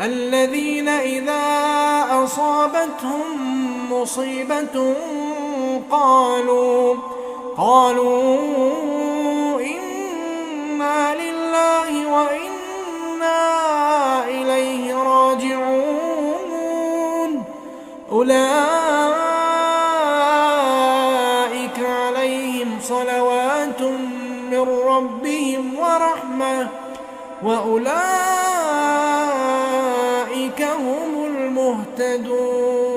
الذين إذا أصابتهم مصيبة قالوا إنا لله وإنا إليه راجعون أولئك عليهم صلوات من ربهم ورحمة وأولئك هم المهتدون.